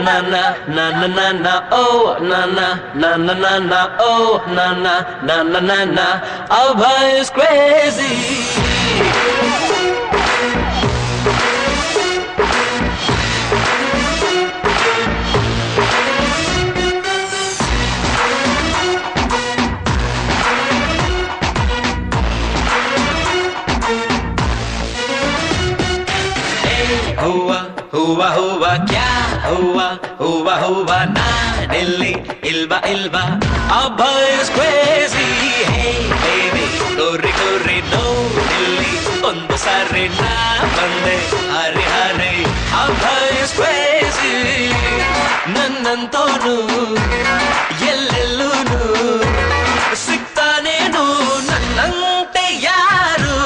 na na na na na na, oh na na na na na na, oh na na na na na na, Abhay is crazy. हुआ हुआ क्या हुआ हुआ हुआ नानिल्ली इल्बा इल्बा Abhay is crazy. Hey baby गोरी गोरी ನೋಡಿಲ್ಲಿ ಒಂದು ಸಾರಿ ನಾ ಬಂದೆ ಹರಿ ಹರಿ Abhay is crazy. ನನ್ನಂತೋನು ಎಲ್ಲೆಲ್ಲೂನು ಸಿಗ್ತಾನೇನು ನನ್ನಂತೆ ಯಾರು